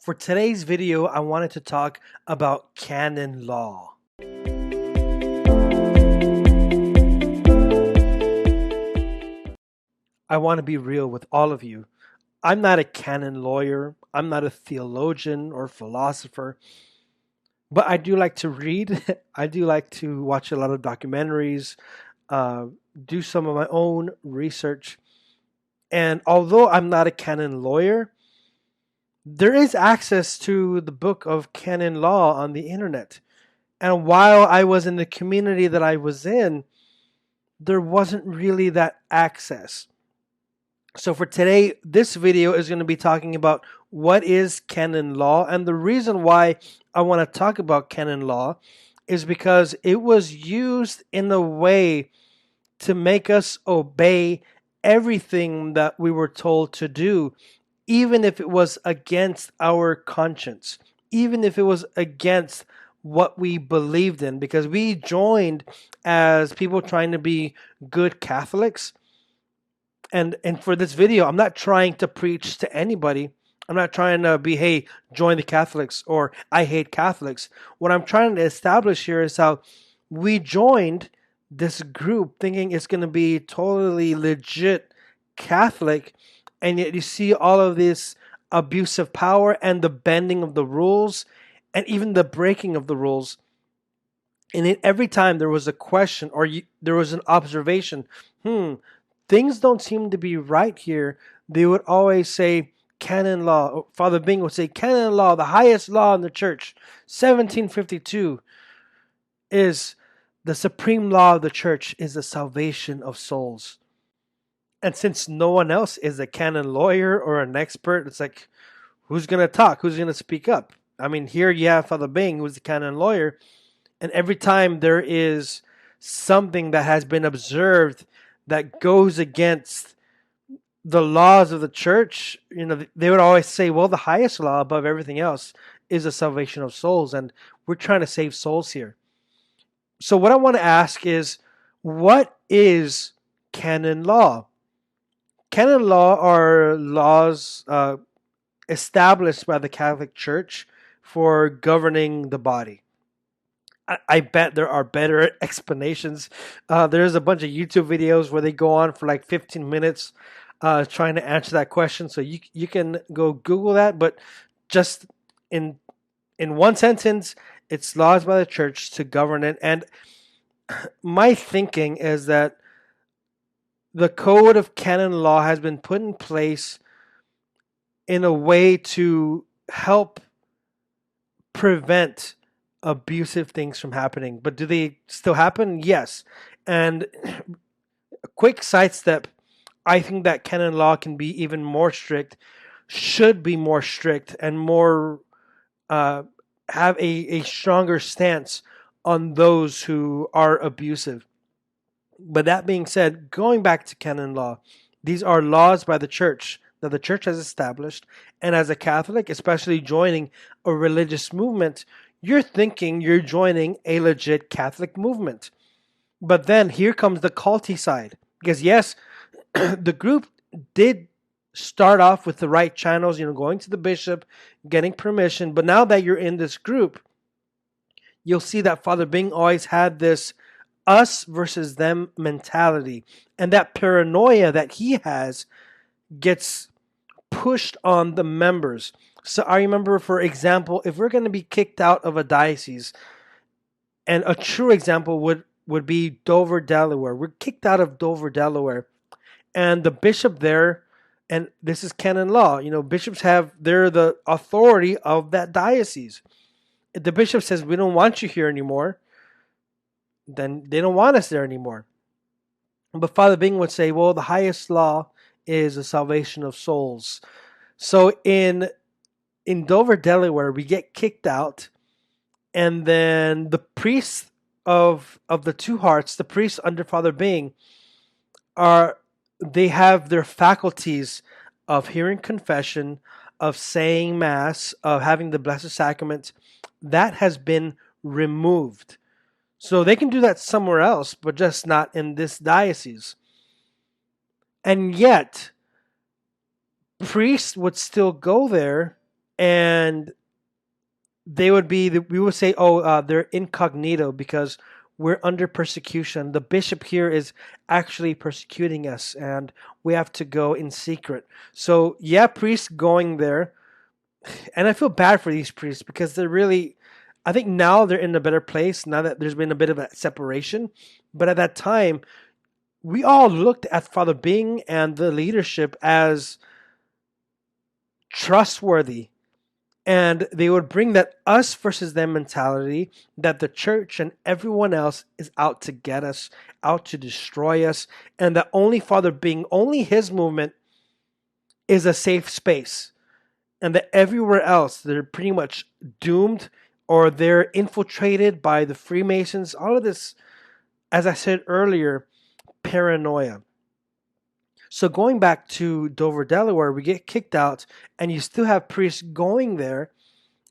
For today's video, I wanted to talk about canon law. I want to be real with all of you. I'm not a canon lawyer. I'm not a theologian or philosopher, but I do like to read. I do like to watch a lot of documentaries, uh, do some of my own research. And although I'm not a canon lawyer, there is access to the book of canon law on the internet. And while I was in the community that I was in, there wasn't really that access. So for today, this video is going to be talking about what is canon law. And the reason why I want to talk about canon law is because it was used in a way to make us obey everything that we were told to do, even if it was against our conscience, even if it was against what we believed in, because we joined as people trying to be good Catholics. And for this video, I'm not trying to preach to anybody. I'm not trying to be, hey, join the Catholics or I hate Catholics. What I'm trying to establish here is how we joined this group thinking it's going to be totally legit Catholic, and yet you see all of this abuse of power and the bending of the rules and even the breaking of the rules. And every time there was a question or there was an observation, things don't seem to be right here, they would always say canon law. Father Bing would say canon law, the highest law in the church, 1752, is the supreme law of the church, is the salvation of souls. And since no one else is a canon lawyer or an expert, it's like, who's going to talk? Who's going to speak up? I mean, here you have Father Bing, who's the canon lawyer, and every time there is something that has been observed that goes against the laws of the church, they would always say, well, the highest law above everything else is the salvation of souls, and we're trying to save souls here. So what I want to ask is, what is canon law? Canon law are laws established by the Catholic Church for governing the body. I bet there are better explanations. There's a bunch of YouTube videos where they go on for like 15 minutes trying to answer that question. So you can go Google that. But just in one sentence, it's laws by the church to govern it. And my thinking is that the code of canon law has been put in place in a way to help prevent abusive things from happening. But do they still happen? Yes. And a quick sidestep, I think that canon law can be even more strict, should be more strict, and more have a stronger stance on those who are abusive. But that being said, going back to canon law, these are laws by the church that the church has established. And as a Catholic, especially joining a religious movement, you're thinking you're joining a legit Catholic movement. But then here comes the culty side. Because yes, the group did start off with the right channels, going to the bishop, getting permission. But now that you're in this group, you'll see that Father Bing always had this us versus them mentality. And that paranoia that he has gets pushed on the members. So I remember, for example, if we're going to be kicked out of a diocese, and a true example would be Dover, Delaware. We're kicked out of Dover, Delaware. And the bishop there, and this is canon law, bishops they're the authority of that diocese. If the bishop says, we don't want you here anymore, then they don't want us there anymore. But Father Bing would say, well, the highest law is the salvation of souls. So in Dover, Delaware, we get kicked out, and then the priests of the Two Hearts, the priests under Father Bing, they have their faculties of hearing confession, of saying mass, of having the Blessed Sacrament. That has been removed. So they can do that somewhere else, but just not in this diocese. And yet, priests would still go there and we would say, oh, they're incognito because we're under persecution. The bishop here is actually persecuting us, and we have to go in secret. So yeah, priests going there, and I feel bad for these priests because they're really. I think now they're in a better place now that there's been a bit of a separation. But at that time, we all looked at Father Bing and the leadership as trustworthy, and they would bring that us versus them mentality, that the church and everyone else is out to get us, out to destroy us, and that only Father Bing, only his movement is a safe space, and that everywhere else they're pretty much doomed or they're infiltrated by the Freemasons. All of this, as I said earlier, paranoia. So going back to Dover, Delaware, we get kicked out, and you still have priests going there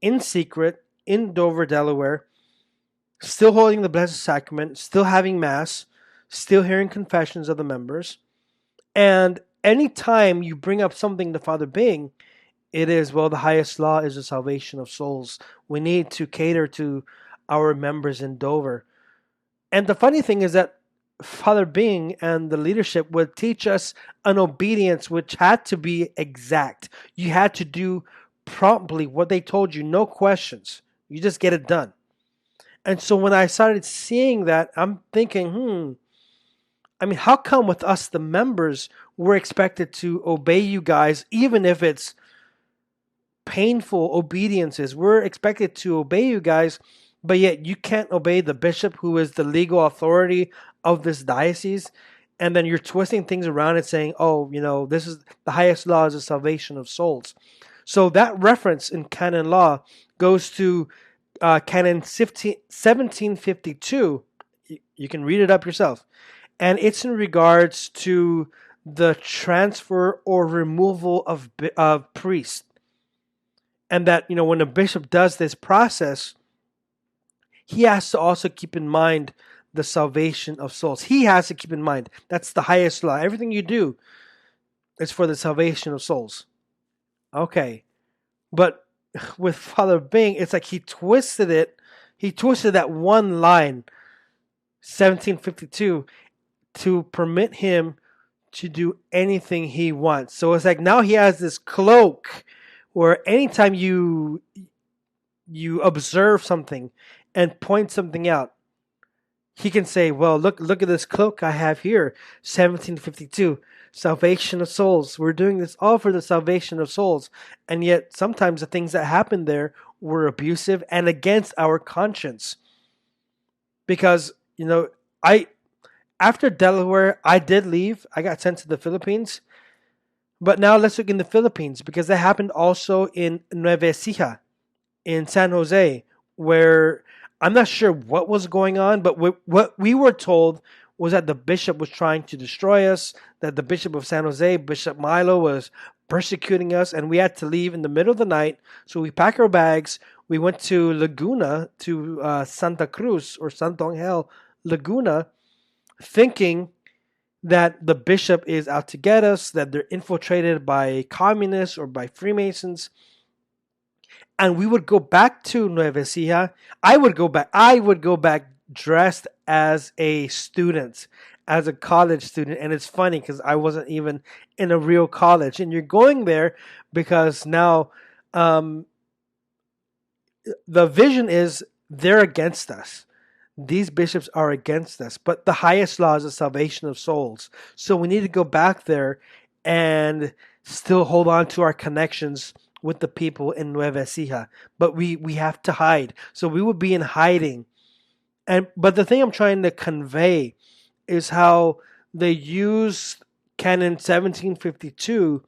in secret in Dover, Delaware, still holding the Blessed Sacrament, still having Mass, still hearing confessions of the members. And anytime you bring up something to Father Bing, it is, well, the highest law is the salvation of souls. We need to cater to our members in Dover. And the funny thing is that Father Bing and the leadership would teach us an obedience which had to be exact. You had to do promptly what they told you, no questions. You just get it done. And so when I started seeing that, I'm thinking, I mean, how come with us, the members, we're expected to obey you guys, even if it's painful obediences? We're expected to obey you guys, but yet you can't obey the bishop, who is the legal authority of this diocese. And then you're twisting things around and saying, oh, this is the highest law is the salvation of souls. So that reference in canon law goes to Canon 1752. You can read it up yourself. And it's in regards to the transfer or removal of priests. And that, when a bishop does this process, he has to also keep in mind the salvation of souls. He has to keep in mind that's the highest law. Everything you do is for the salvation of souls. Okay. But with Father Bing, it's like he twisted it. He twisted that one line, 1752, to permit him to do anything he wants. So it's like now he has this cloak where anytime you observe something and point something out, he can say, well, look at this cloak I have here, 1752, salvation of souls. We're doing this all for the salvation of souls. And yet sometimes the things that happened there were abusive and against our conscience. Because, after Delaware, I did leave. I got sent to the Philippines. But now let's look in the Philippines, because that happened also in Nueva Ecija, in San Jose, where I'm not sure what was going on, but what we were told was that the bishop was trying to destroy us, that the bishop of San Jose, Bishop Milo, was persecuting us, and we had to leave in the middle of the night. So we packed our bags. We went to Laguna, to Santa Cruz or Santo Angel, Laguna, thinking that the bishop is out to get us, that they're infiltrated by communists or by Freemasons. And we would go back to Nueva Ecija. I would go back dressed as a student, as a college student. And it's funny because I wasn't even in a real college. And you're going there because now the vision is they're against us. These bishops are against us. But the highest law is the salvation of souls. So we need to go back there and still hold on to our connections with the people in Nueva Ecija. But we have to hide. So we would be in hiding. But the thing I'm trying to convey is how they use Canon 1752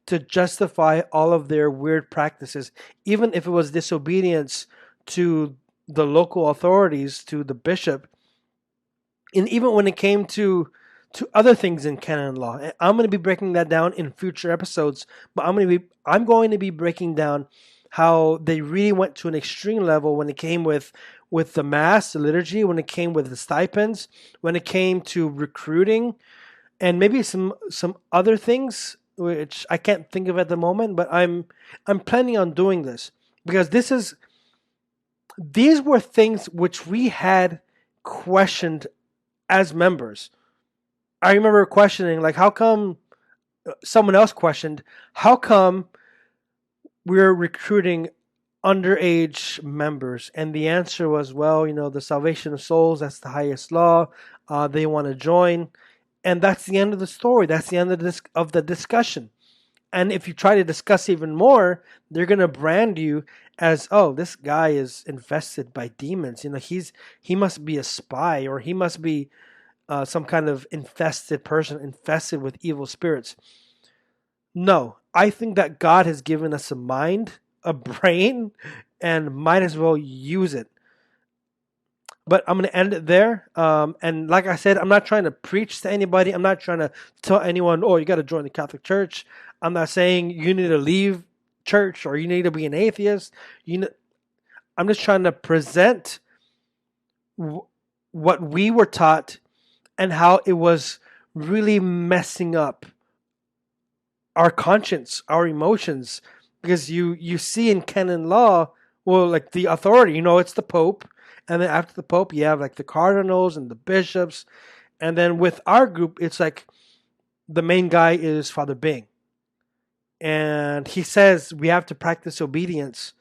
to justify all of their weird practices, even if it was disobedience to the local authorities, to the bishop, and even when it came to other things in canon law. And I'm going to be breaking that down in future episodes, but I'm going to be breaking down how they really went to an extreme level when it came with the mass, the liturgy, when it came with the stipends, when it came to recruiting, and maybe some other things which I can't think of at the moment, but I'm planning on doing this because these were things which we had questioned as members. I remember questioning, like, how come someone else questioned, how come we're recruiting underage members? And the answer was, well, the salvation of souls, that's the highest law. They want to join. And that's the end of the story. That's the end of the discussion. And if you try to discuss even more, they're gonna brand you as, oh, this guy is infested by demons. He must be a spy, or he must be some kind of infested person, infested with evil spirits. No, I think that God has given us a mind, a brain, and might as well use it. But I'm going to end it there. And like I said, I'm not trying to preach to anybody. I'm not trying to tell anyone, oh, you got to join the Catholic Church. I'm not saying you need to leave church or you need to be an atheist. I'm just trying to present what we were taught and how it was really messing up our conscience, our emotions. Because you see in canon law, well, like the authority, it's the Pope. And then after the Pope, you have like the cardinals and the bishops. And then with our group, it's like the main guy is Father Bing. And he says we have to practice obedience.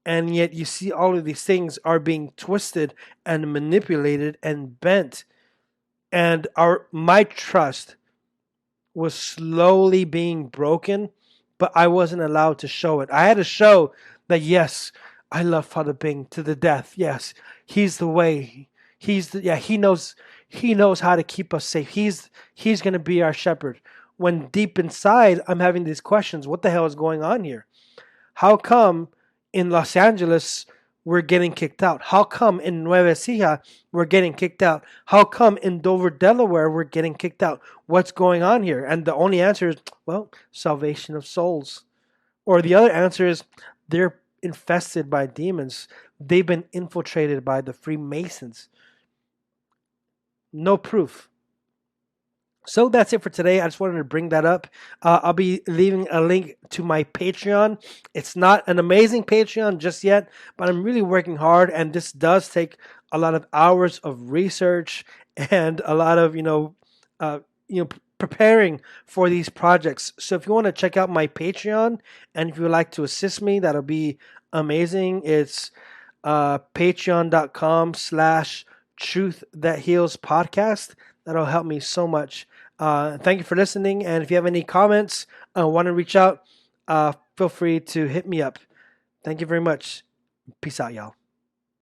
And yet you see all of these things are being twisted and manipulated and bent. And my trust was slowly being broken, but I wasn't allowed to show it. I had to show that, yes, I love Father Bing to the death. Yes, he's the way. He knows how to keep us safe. He's going to be our shepherd. When deep inside I'm having these questions, what the hell is going on here? How come in Los Angeles we're getting kicked out? How come in Nueva Ecija we're getting kicked out? How come in Dover, Delaware we're getting kicked out? What's going on here? And the only answer is, well, salvation of souls. Or the other answer is, they're infested by demons. They've been infiltrated by the Freemasons. No proof. So that's it for today. I just wanted to bring that up. I'll be leaving a link to my Patreon. It's not an amazing Patreon just yet, but I'm really working hard, and this does take a lot of hours of research and a lot of preparing for these projects. So if you want to check out my Patreon, and if you would like to assist me, that'll be amazing. It's patreon.com/Truth That Heals Podcast. That'll help me so much. Thank you for listening. And if you have any comments, want to reach out, feel free to hit me up. Thank you very much. Peace out, y'all.